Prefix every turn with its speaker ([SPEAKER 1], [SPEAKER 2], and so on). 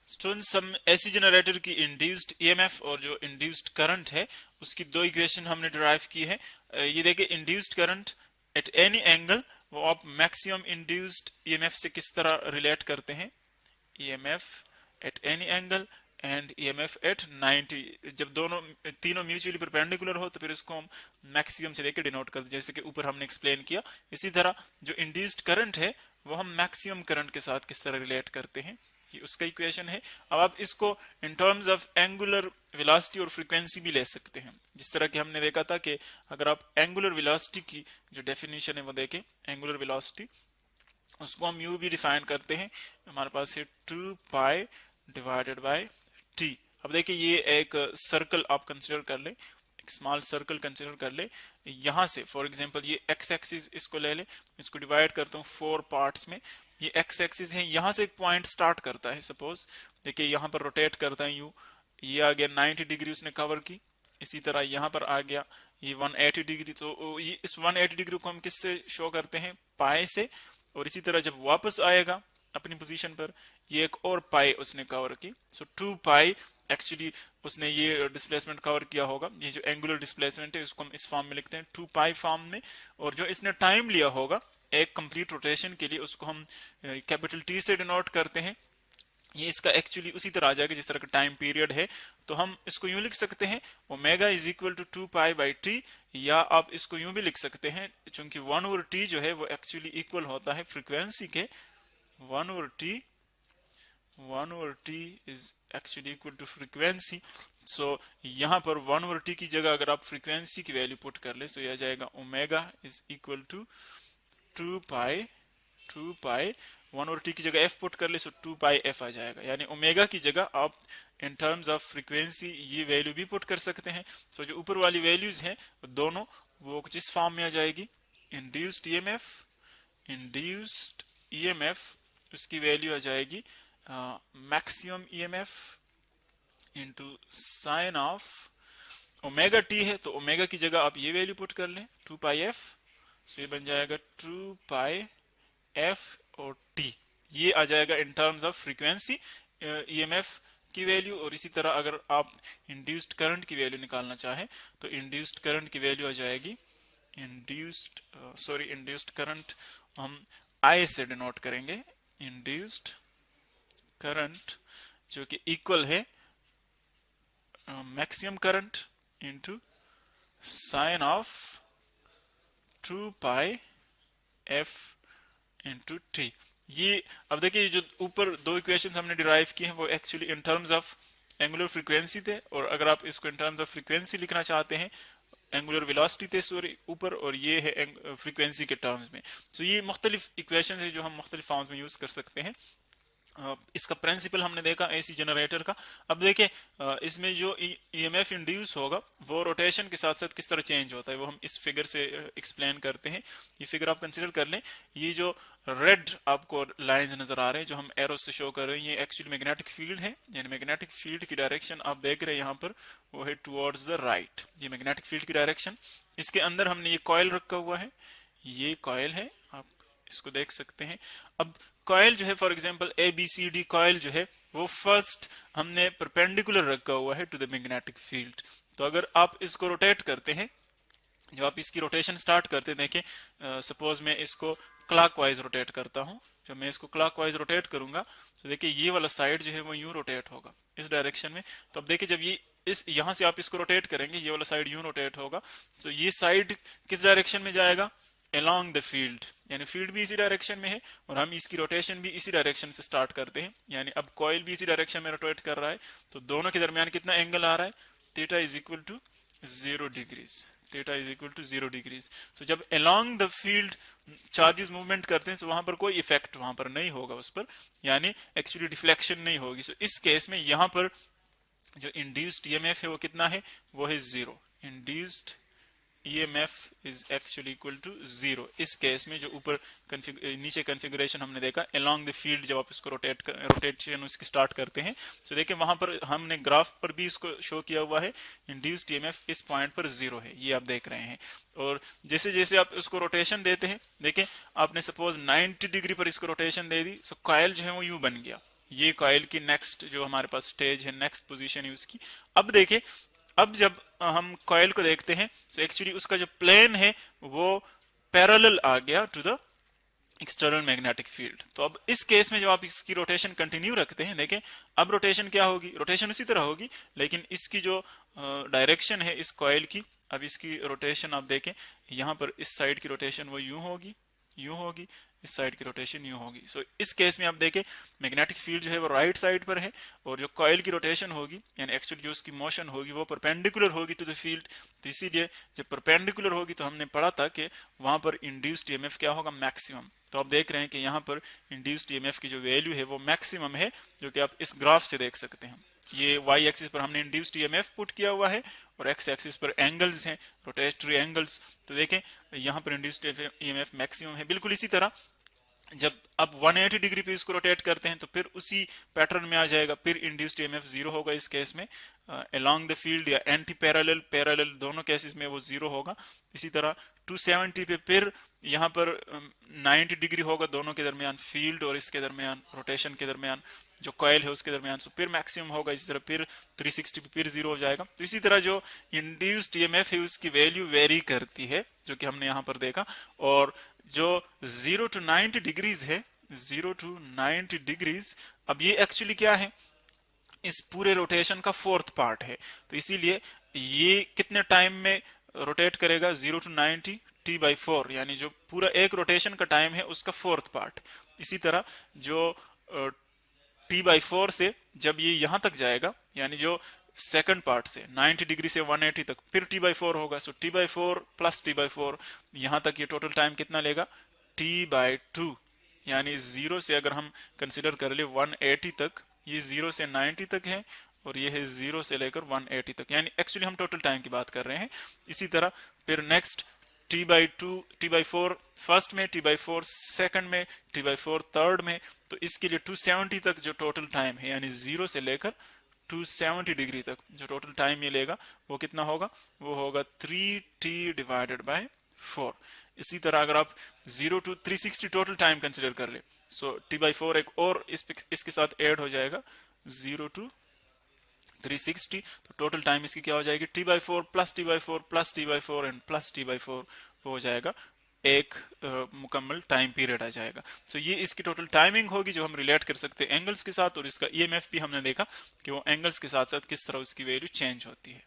[SPEAKER 1] Student हम AC generator की induced EMF और जो इंड्यूस्ड करंट है उसकी दो इक्वेशन हमने डिराइव की है। ये देखिए induced current eight any angle वो आप मैक्सिमम इंड्यूस्ड ईएमएफ से किस तरह रिलेट करते हैं। EMF at any angle and EMF at 90, जब दोनों तीनों म्यूचुअली परपेंडिकुलर हो तो फिर इसको हम मैक्सिमम से लेकर डिनोट करते हैं, जैसे कि ऊपर हमने एक्सप्लेन किया। इसी तरह जो इंड्यूस्ड करंट है वो हम मैक्सिमम करंट के साथ किस तरह रिलेट करते हैं, ये उसका इक्वेशन है। अब आप इसको in terms of angular velocity और फ्रीक्वेंसी भी ले सकते हैं, जिस तरह कि हमने देखा था कि अगर आप एंगुलर वेलोसिटी की जो डेफिनेशन है वो देखें, एंगुलर वेलोसिटी उसको हम यू भी डिफाइन करते हैं, हमारे पास है 2 पाई डिवाइडेड बाय टी। अब देखिए ये एक सर्कल आप कंसिडर कर ले, एक स्मॉल सर्कल कंसिडर कर ले। यहां से फॉर एग्जांपल ये एक्स एक्सिस इसको ले ले, इसको डिवाइड करता हूँ 4 पार्ट्स में। ये एक्स एक्सिस है, यहां से एक पॉइंट स्टार्ट करता है, सपोज देखिए यहां पर रोटेट करता है यू, ये आ गया 90 डिग्री उसने कवर की। इसी तरह यहां पर आ गया ये 180 डिग्री, तो ये इस 180 डिग्री को हम किससे शो करते हैं, पाई से। और इसी तरह जब वापस आएगा अपनी पोजीशन पर, ये एक और पाई उसने कवर की, सो 2 पाई एक्चुअली उसने ये डिस्प्लेसमेंट कवर किया होगा। ये जो एंगुलर डिस्प्लेसमेंट है उसको हम इस फॉर्म में लिखते हैं 2 पाई फॉर्म में। और जो इसने टाइम लिया होगा एक कंप्लीट रोटेशन के लिए उसको हम कैपिटल टी से डिनोट करते हैं। ये इसका एक्चुअली उसी तरह आ जाएगा जिस तरह का टाइम पीरियड है, तो हम इसको यूं लिख सकते हैं omega is equal to 2 pi by T, या आप इसको यूं भी लिख सकते हैं चूंकि 1 ओवर टी जो है वो एक्चुअली इक्वल होता है फ्रीक्वेंसी के 1 over T is actually equal to frequency. So यहां पर 1 ओवर टी की जगह अगर आप फ्रीक्वेंसी की वैल्यू पुट कर ले तो यह आ जाएगा ओमेगा इज इक्वल टू 2 पाई 1 और टी की जगह एफ पुट कर ले, सो 2 पाई एफ आ जाएगा। यानी ओमेगा की जगह आप इन टर्म्स ऑफ फ्रीक्वेंसी ये वैल्यू भी पुट कर सकते हैं। सो जो ऊपर वाली वैल्यूज हैं दोनों वो किस फॉर्म में आ जाएगी, इंड्यूस्ड ईएमएफ उसकी वैल्यू आ जाएगी maximum EMF into sine of omega T है, तो ओमेगा की जगह आप ये वैल्यू पुट कर लें 2 पाई एफ, सो ये बन जाएगा 2 पाई एफ और टी, ये आ जाएगा in terms of frequency EMF की वैल्यू। और इसी तरह अगर आप इंड्यूस्ड करंट की वैल्यू निकालना चाहें तो इंड्यूस्ड करंट की वैल्यू आ जाएगी इंड्यूस्ड करंट हम आई से डिनोट करेंगे, इंड्यूस्ड करंट जो कि इक्वल है maximum current into sine of 2 pi F into T. ये अब देखिए जो ऊपर दो इक्वेशंस हमने डिराइव की हैं वो actually in terms of angular frequency थे, और अगर आप इसको इन टर्म्स ऑफ फ्रीक्वेंसी लिखना चाहते हैं एंगुलर वेलोसिटी थे सॉरी ऊपर, और ये है फ्रीक्वेंसी के टर्म्स में। सो ये मुख्तलिफ इक्वेशन है जो हम मुख्तलिफ फॉर्म्स में यूज कर सकते हैं। इसका प्रिंसिपल हमने देखा एसी जनरेटर का। अब देखिए इसमें जो ईएमएफ इंड्यूस होगा वो रोटेशन के साथ साथ किस तरह चेंज होता है वो हम इस फिगर से एक्सप्लेन करते हैं। ये फिगर आप कंसीडर कर लें, ये जो रेड आपको लाइंस नजर आ रहे हैं जो हम एरो से शो कर रहे हैं ये एक्चुअली मैग्नेटिक फील्ड है, यानी मैग्नेटिक फील्ड की डायरेक्शन आप देख रहे हैं यहाँ पर वो है टुवर्ड्स द राइट, ये मैग्नेटिक फील्ड की डायरेक्शन। इसके अंदर हमने ये कॉइल रखा हुआ है, ये कॉइल है, आप इसको देख सकते हैं। अब कॉइल जो है फॉर एग्जांपल ABCD कॉइल जो है वो फर्स्ट हमने परपेंडिकुलर रखा हुआ है टू द मैग्नेटिक फील्ड। तो अगर आप इसको रोटेट करते हैं, जब आप इसकी रोटेशन स्टार्ट करते हैं, देखें सपोज मैं इसको क्लॉकवाइज रोटेट करता हूं, जब मैं इसको क्लॉकवाइज रोटेट करूंगा तो देखिए ये वाला साइड जो है वो यूं रोटेट होगा इस डायरेक्शन में। तो अब देखिए जब ये इस यहां से आप इसको रोटेट करेंगे ये वाला साइड यूं रोटेट होगा, तो ये साइड किस डायरेक्शन में जाएगा, along द फील्ड, यानी फील्ड भी इसी डायरेक्शन में है और हम इसकी रोटेशन भी इसी डायरेक्शन से स्टार्ट करते हैं, यानी अब कॉइल भी इसी डायरेक्शन में रोटेट कर रहा है। तो दोनों के दरमियान कितना एंगल आ रहा है, theta is equal to 0 degrees, theta is equal to 0 degrees. तो जब along the field charges movement करते हैं तो वहां पर कोई इफेक्ट वहां पर नहीं होगा उस पर, यानी एक्चुअली डिफ्लेक्शन नहीं होगी। सो इस केस में यहां पर जो इंड्यूस्ड ईएमएफ है वो कितना है, वो है 0, induced EMF is actually equal to 0। इस केस में जो ऊपर नीचे कॉन्फ़िगरेशन हमने देखा along the field, जब आप इसको रोटेशन उसकी स्टार्ट करते हैं तो देखिए वहां पर हमने ग्राफ पर भी इसको शो किया हुआ है इंड्यूस्ड EMF इस पॉइंट पर 0 है, ये आप देख रहे हैं। और जैसे जैसे आप इसको रोटेशन देते हैं, देखिए आपने सपोज 90 डिग्री पर इसको रोटेशन दे दी, सो कॉइल जो है वो यूं बन गया, ये कॉइल की नेक्स्ट जो हमारे पास स्टेज है, नेक्स्ट पोजीशन है उसकी। अब देखें, अब जब हम कॉइल को देखते हैं तो एक्चुअली उसका जो प्लेन है वो पैरेलल आ गया to the external magnetic field. तो अब इस केस में जब आप इसकी रोटेशन कंटिन्यू रखते हैं, देखें अब रोटेशन क्या होगी, रोटेशन उसी तरह होगी, लेकिन इसकी जो डायरेक्शन है इस कॉइल की, अब इसकी रोटेशन आप देखें, यहां पर इस साइड की रोटेशन वो यूं होगी, यूं होगी, इस साइड की रोटेशन यूं होगी। सो इस केस में आप देखें मैग्नेटिक फील्ड जो है वो राइट साइड पर है, और जो कॉइल की रोटेशन होगी यानी एक्चुअली जो उसकी मोशन होगी वो परपेंडिकुलर होगी टू द फील्ड। तो इसीलिए जब परपेंडिकुलर होगी तो हमने पढ़ा था कि वहां पर इंड्यूस्ड ईएमएफ क्या होगा, मैक्सिमम। तो आप देख रहे हैं कि यहाँ पर इंड्यूस्ड ईएमएफ की जो वैल्यू है वो मैक्सिमम है, जो कि आप इस ग्राफ से देख सकते हैं। ये वाई एक्सिस पर हमने इंड्यूस्ड ईएमएफ पुट किया हुआ है, और एक्स एक्सिस पर एंगल्स हैं, रोटेटरी एंगल्स। तो देखें यहाँ पर इंड्यूस्ड ईएमएफ मैक्सिमम है। बिल्कुल इसी तरह जब अब 180 डिग्री पे इसको रोटेट करते हैं तो फिर उसी पैटर्न में आ जाएगा, फिर इंड्यूस्ड ईएमएफ जीरो होगा इस केस में, अलोंग द फील्ड या एंटी पैरेलल, पैरेलल दोनों केसेस में वो जीरो होगा। इसी तरह 270 पे फिर यहाँ पर 90 डिग्री होगा दोनों के दरमियान, फील्ड और इसके दरमियान, रोटेशन के दरमियान, जो कॉइल है उसके दरमियान, सो फिर मैक्सिमम होगा। इसी तरह फिर 360 पे फिर जीरो हो जाएगा। तो इसी तरह जो इंड्यूस्ड ईएमएफ है उसकी वैल्यू वेरी करती है, जो कि हमने यहाँ पर देखा। और जो 0 to 90 डिग्रीज है, 0 to 90 डिग्रीज, अब ये एक्चुअली क्या है, इस पूरे रोटेशन का फोर्थ पार्ट है। तो इसीलिए ये कितने टाइम में रोटेट करेगा, 0 to 90 t/4, यानी जो पूरा एक रोटेशन का टाइम है उसका फोर्थ पार्ट। इसी तरह जो t/4 से जब ये यहां तक जाएगा, यानी जो सेकंड पार्ट से 90 डिग्री से 180 तक, फिर t/4 होगा। सो t/4 प्लस t/4, यहां तक ये टोटल टाइम कितना लेगा, t/2। यानी 0 से अगर हम कंसिडर कर ले 180 तक, ये 0 से 90 तक है, और ये है 0 से लेकर 180 तक, यानी एक्चुअली हम टोटल टाइम की बात कर रहे हैं। इसी तरह फिर नेक्स्ट t/2, t/4 फर्स्ट में, t/4 सेकंड में, t/4 थर्ड में। तो इसके लिए 270 तक जो टोटल टाइम है, यानी 0 से लेकर 270 डिग्री तक जो टोटल टाइम ये लेगा वो कितना होगा, वो होगा 3t/4। इसी तरह अगर आप 0 to 360 टोटल टाइम कंसिडर कर ले, सो t/4 एक और इसके साथ ऐड हो जाएगा, 0 to 360, तो टोटल टाइम इसकी क्या हो जाएगी, t/4 plus t/4 plus t/4 and plus t/4, वो हो जाएगा एक मुकम्मल टाइम पीरियड आ जाएगा। सो ये इसकी टोटल टाइमिंग होगी जो हम रिलेट कर सकते हैं एंगल्स के साथ। और इसका ईएमएफ भी हमने देखा कि वो एंगल्स के साथ साथ किस तरह उसकी वैल्यू चेंज होती है।